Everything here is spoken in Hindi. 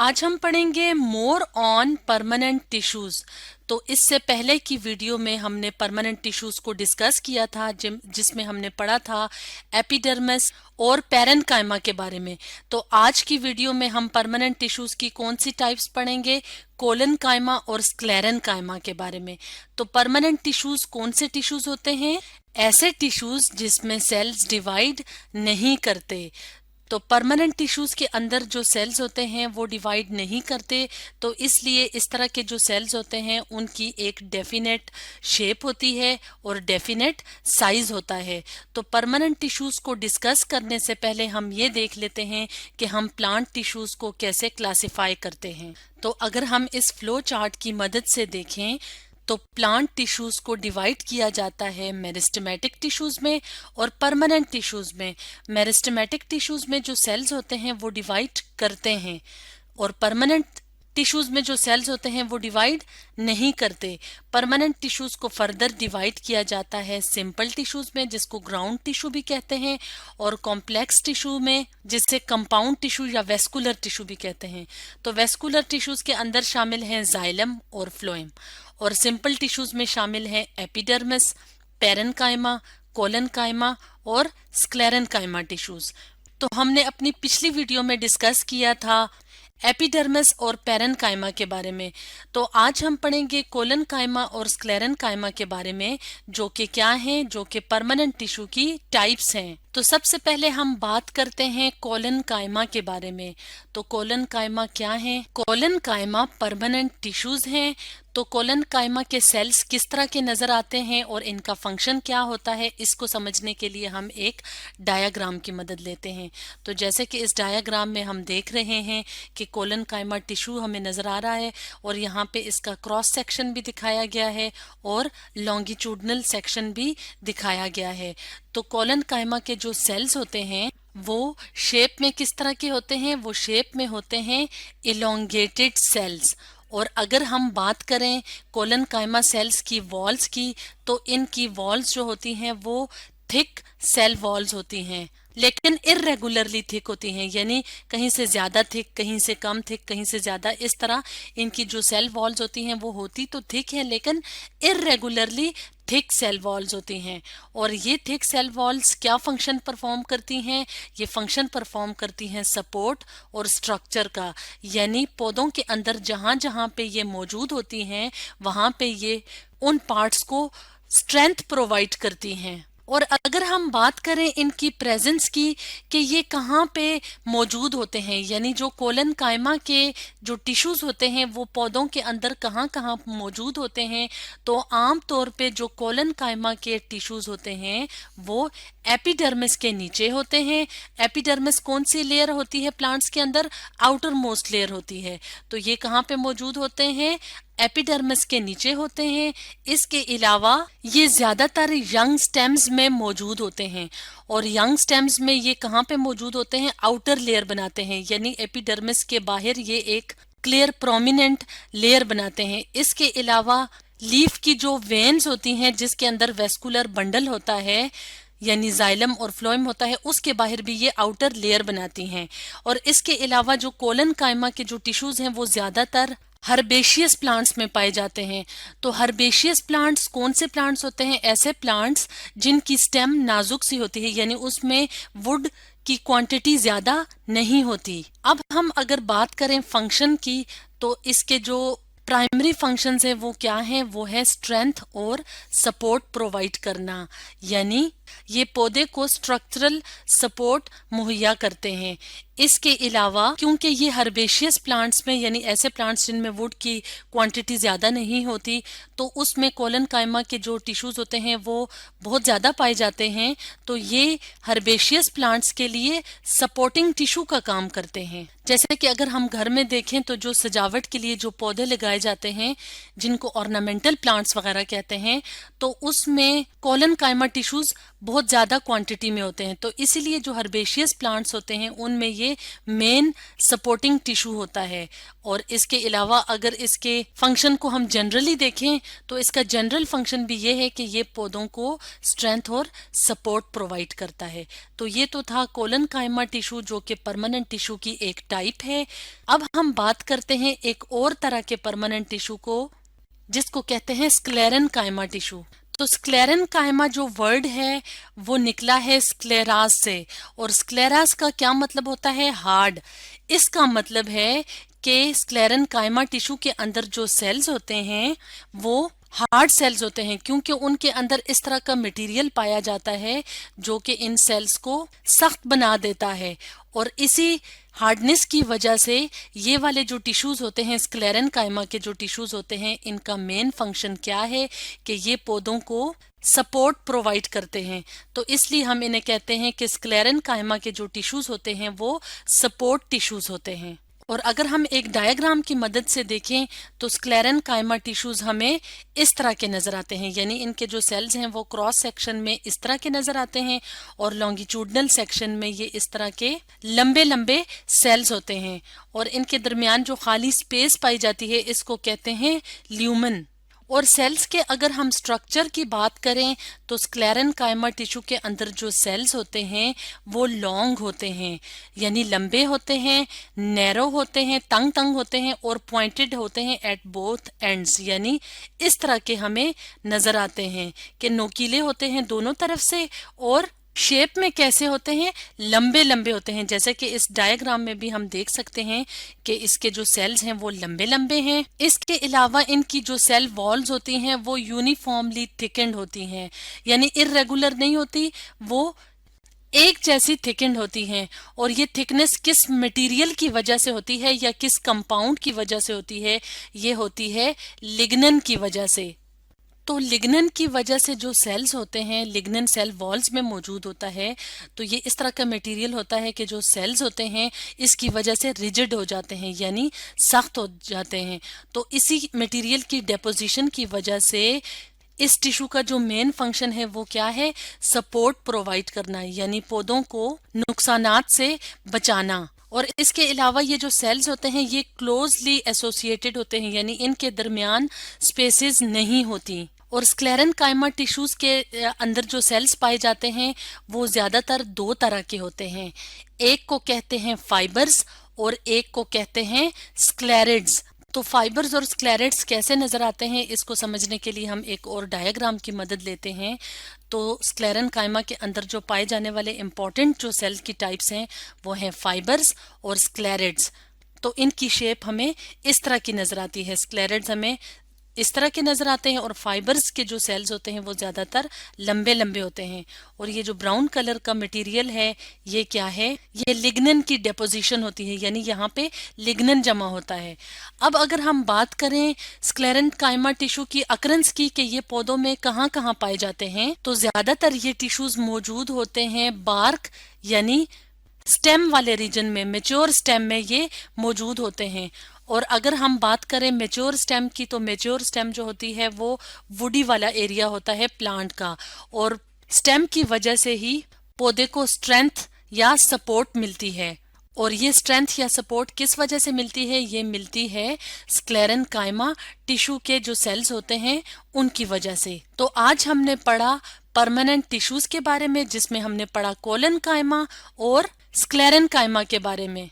आज हम पढ़ेंगे मोर ऑन परमानेंट टिश्यूज। तो इससे पहले की वीडियो में हमने परमानेंट टिश्यूज को डिस्कस किया था जिसमें हमने पढ़ा था एपिडर्मिस और पैरेन्काइमा के बारे में। तो आज की वीडियो में हम परमानेंट टिश्यूज की कौन सी टाइप्स पढ़ेंगे, कोलेनकाइमा और स्क्लेरेनकाइमा के बारे में। तो परमानेंट टिश्यूज कौन से टिश्यूज होते हैं? ऐसे टिश्यूज जिसमें सेल्स डिवाइड नहीं करते। तो परमानेंट टिश्यूज के अंदर जो सेल्स होते हैं वो डिवाइड नहीं करते, तो इसलिए इस तरह के जो सेल्स होते हैं उनकी एक डेफिनेट शेप होती है और डेफिनेट साइज होता है। तो परमानेंट टिश्यूज को डिस्कस करने से पहले हम ये देख लेते हैं कि हम प्लांट टिश्यूज को कैसे क्लासिफाई करते हैं। तो अगर हम इस फ्लो चार्ट की मदद से देखें तो प्लांट टिश्यूज को डिवाइड किया जाता है मेरिस्टेमेटिक टिश्यूज में और परमानेंट टिश्यूज में। मेरिस्टेमेटिक टिश्यूज में जो सेल्स होते हैं वो डिवाइड करते हैं और परमानेंट टिश्यूज में जो सेल्स होते हैं वो डिवाइड नहीं करते। परमानेंट टिश्यूज को फर्दर डिवाइड किया जाता है सिंपल टिश्यूज में, जिसको ग्राउंड टिश्यू भी कहते हैं, और कॉम्प्लेक्स टिश्यू में, जिसे कंपाउंड टिश्यू या वेस्कुलर टिश्यू भी कहते हैं। तो वेस्कुलर टिश्यूज के अंदर शामिल हैं जाइलम और फ्लोएम, और सिंपल टिश्यूज में शामिल है एपिडर्मिस, पैरेन्काइमा, कोलेनकाइमा और स्क्लेरेनकाइमा टिश्यूज। तो हमने अपनी पिछली वीडियो में डिस्कस किया था एपिडर्मिस और पैरेन्काइमा के बारे में। तो आज हम पढ़ेंगे कोलेनकाइमा और स्क्लेरेनकाइमा के बारे में, जो कि क्या हैं, जो कि परमानेंट टिश्यू की टाइप्स हैं। तो सबसे पहले हम बात करते हैं कोलेनकाइमा के बारे में। तो कोलेनकाइमा क्या है? कोलेनकाइमा परमानेंट टिश्यूज हैं। तो कोलेनकाइमा के सेल्स किस तरह के नजर आते हैं और इनका फंक्शन क्या होता है, इसको समझने के लिए हम एक डायग्राम की मदद लेते हैं। तो जैसे कि इस डायग्राम में हम देख रहे हैं कि कोलेनकाइमा टिश्यू हमें नजर आ रहा है और यहाँ पे इसका क्रॉस सेक्शन भी दिखाया गया है और लॉन्गिट्यूडनल सेक्शन भी दिखाया गया है। तो कोलेनकाइमा के जो सेल्स होते हैं वो शेप में किस तरह के होते हैं? वो शेप में होते हैं इलोंगेटेड सेल्स। और अगर हम बात करें कोलेनकाइमा सेल्स की वॉल्स की, तो इनकी वॉल्स जो होती हैं वो थिक सेल वॉल्स होती हैं, लेकिन इर्रेगुलरली थिक होती हैं, यानी कहीं से ज्यादा थिक, कहीं से कम थिक, कहीं से ज्यादा। इस तरह इनकी जो सेल वॉल्स होती हैं वो होती तो थिक है, लेकिन इर्रेगुलरली थिक सेल वॉल्स होती हैं। और ये थिक सेल वॉल्स क्या फंक्शन परफॉर्म करती हैं? ये फंक्शन परफॉर्म करती हैं सपोर्ट और स्ट्रक्चर का, यानी पौधों के अंदर जहां जहां पे ये मौजूद होती हैं वहां पे ये उन पार्ट्स को स्ट्रेंथ प्रोवाइड करती हैं। और अगर हम बात करें इनकी प्रेजेंस की कि ये कहाँ पे मौजूद होते हैं, यानी जो कोलेनकाइमा के जो टिश्यूज होते हैं वो पौधों के अंदर कहाँ कहाँ मौजूद होते हैं, तो आम तौर पे जो कोलेनकाइमा के टिश्यूज होते हैं वो एपिडर्मिस के नीचे होते हैं। एपिडर्मिस कौन सी लेयर होती है प्लांट्स के अंदर? आउटर मोस्ट लेयर होती है। तो ये कहाँ पे मौजूद होते हैं? एपिडर्मिस के नीचे होते हैं। इसके अलावा ये ज्यादातर यंग स्टेम्स में मौजूद होते हैं, और यंग स्टेम्स में ये कहाँ पे मौजूद होते हैं? आउटर लेयर बनाते हैं, यानी एपिडर्मिस के बाहर ये एक क्लियर प्रोमिनेंट लेयर बनाते हैं। इसके अलावा लीफ की जो वेन्स होती हैं जिसके अंदर वेस्कुलर बंडल होता है, यानी जाइलम और फ्लोएम होता है, उसके बाहर भी ये आउटर लेयर बनाती हैं। और इसके अलावा जो कोलेनकाइमा के जो टिश्यूज हैं वो ज्यादातर हर्बेशियस प्लांट्स में पाए जाते हैं। तो हर्बेशियस प्लांट्स कौन से प्लांट्स होते हैं? ऐसे प्लांट्स जिनकी स्टेम नाजुक सी होती है, यानी उसमें वुड की क्वांटिटी ज्यादा नहीं होती। अब हम अगर बात करें फंक्शन की, तो इसके जो प्राइमरी फंक्शंस है वो क्या हैं? वो है स्ट्रेंथ और सपोर्ट प्रोवाइड करना, यानी ये पौधे को स्ट्रक्चरल सपोर्ट मुहैया करते हैं। इसके अलावा क्योंकि ये हर्बेशियस प्लांट्स में, यानी ऐसे प्लांट्स जिनमें वुड की क्वांटिटी ज्यादा नहीं होती, तो उसमें कोलेनकाइमा के जो टिश्यूज होते हैं वो बहुत ज्यादा पाए जाते हैं। तो ये हर्बेशियस प्लांट्स के लिए सपोर्टिंग टिश्यू का काम करते हैं। जैसे कि अगर हम घर में देखें तो जो सजावट के लिए जो पौधे लगाए जाते हैं जिनको ऑर्नामेंटल प्लांट्स वगैरह कहते हैं, तो उसमें कोलेनकाइमा टिश्यूज बहुत ज्यादा क्वांटिटी में होते हैं। तो इसीलिए जो हर्बेशियस प्लांट्स होते हैं उनमें ये ये मेन सपोर्टिंग टिश्यू होता है। और इसके अलावा अगर इसके फंक्शन को हम जनरली देखें तो इसका जनरल फंक्शन भी ये है कि ये पौधों को स्ट्रेंथ और सपोर्ट प्रोवाइड करता है। तो ये तो था कोलन कायमा टिश्यू जो कि परमानेंट टिश्यू की एक टाइप है। अब हम बात करते हैं एक और तरह के परमानेंट टिश्यू को जिसको कहते हैं स्क्लेरन कायमा टिश्यू। तो स्क्लेरन कायमा जो वर्ड है वो निकला है स्क्लेरास से, और स्क्लेरास का क्या मतलब होता है? हार्ड। इसका मतलब है कि स्क्लेरन कायमा टिश्यू के अंदर जो सेल्स होते हैं वो हार्ड सेल्स होते हैं, क्योंकि उनके अंदर इस तरह का मटेरियल पाया जाता है जो कि इन सेल्स को सख्त बना देता है। और इसी हार्डनेस की वजह से ये वाले जो टिश्यूज होते हैं, स्क्लेरन कायमा के जो टिश्यूज होते हैं, इनका मेन फंक्शन क्या है कि ये पौधों को सपोर्ट प्रोवाइड करते हैं। तो इसलिए हम इन्हें कहते हैं कि स्क्लेरन कायमा के जो टिश्यूज होते हैं वो सपोर्ट टिश्यूज होते हैं। और अगर हम एक डायग्राम की मदद से देखें तो स्क्लेरन कायमा टिश्यूज हमें इस तरह के नजर आते हैं, यानी इनके जो सेल्स हैं वो क्रॉस सेक्शन में इस तरह के नजर आते हैं, और लॉन्गिट्यूडनल सेक्शन में ये इस तरह के लंबे लंबे सेल्स होते हैं। और इनके दरमियान जो खाली स्पेस पाई जाती है इसको कहते हैं ल्यूमन। और सेल्स के अगर हम स्ट्रक्चर की बात करें तो स्क्लेरन कायमा टिश्यू के अंदर जो सेल्स होते हैं वो लॉन्ग होते हैं, यानी लंबे होते हैं, नैरो होते हैं, तंग तंग होते हैं, और पॉइंटेड होते हैं एट बोथ एंड्स, यानी इस तरह के हमें नजर आते हैं कि नोकीले होते हैं दोनों तरफ से, और शेप में कैसे होते हैं? लंबे लंबे होते हैं। जैसे कि इस डायग्राम में भी हम देख सकते हैं कि इसके जो सेल्स हैं वो लंबे लंबे हैं। इसके अलावा इनकी जो सेल वॉल्स होती हैं वो यूनिफॉर्मली थिकेंड होती हैं, यानी इर्रेगुलर नहीं होती, वो एक जैसी थिकेंड होती हैं। और ये थिकनेस किस मटेरियल की वजह से होती है या किस कंपाउंड की वजह से होती है? ये होती है लिग्नन की वजह से। तो लिग्नन की वजह से जो सेल्स होते हैं, लिग्नन सेल वॉल्स में मौजूद होता है, तो ये इस तरह का मटेरियल होता है कि जो सेल्स होते हैं इसकी वजह से रिजिड हो जाते हैं, यानी सख्त हो जाते हैं। तो इसी मटेरियल की डेपोजिशन की वजह से इस टिश्यू का जो मेन फंक्शन है वो क्या है? सपोर्ट प्रोवाइड करना, यानी पौधों को नुकसानात से बचाना। और इसके अलावा ये जो सेल्स होते हैं ये क्लोजली एसोसिएटेड होते हैं, यानी इनके दरमियान स्पेसेस नहीं होती। और स्क्लेरन कायमा टिश्यूज के अंदर जो सेल्स पाए जाते हैं वो ज्यादातर दो तरह के होते हैं। एक को कहते हैं फाइबर्स और एक को कहते हैं स्क्लेरिड्स। तो फाइबर्स और स्क्लेरिड्स कैसे नजर आते हैं इसको समझने के लिए हम एक और डायग्राम की मदद लेते हैं। तो स्क्लेरन कायमा के अंदर जो पाए जाने वाले इंपॉर्टेंट जो सेल की टाइप्स हैं वो हैं फाइबर्स और स्क्लेरिड्स। तो इनकी शेप हमें इस तरह की नजर आती है। स्क्लेरिड्स हमें इस तरह के नजर आते हैं और फाइबर्स के जो सेल्स होते हैं वो ज्यादातर लंबे लंबे होते हैं। और ये जो ब्राउन कलर का मटेरियल है ये क्या है? ये लिग्नन की डेपोजिशन होती है, यानी यहाँ पे लिग्नन जमा होता है। अब अगर हम बात करें स्क्लेरन कायमा टिश्यू की अकरेंस की कि ये पौधों में कहाँ कहाँ पाए जाते हैं, तो ज्यादातर ये टिश्यूज मौजूद होते हैं बार्क यानी स्टेम वाले रीजन में, मेच्योर स्टेम में ये मौजूद होते हैं। और अगर हम बात करें मेच्योर स्टेम की तो मेच्योर स्टेम जो होती है वो वुडी वाला एरिया होता है प्लांट का, और स्टेम की वजह से ही पौधे को स्ट्रेंथ या सपोर्ट मिलती है। और ये स्ट्रेंथ या सपोर्ट किस वजह से मिलती है? ये मिलती है स्क्लेरन कायमा टिश्यू के जो सेल्स होते हैं उनकी वजह से। तो आज हमने पढ़ा परमानेंट टिश्यूज के बारे में, जिसमें हमने पढ़ा कोलन कायमा और स्क्लेरन कायमा के बारे में।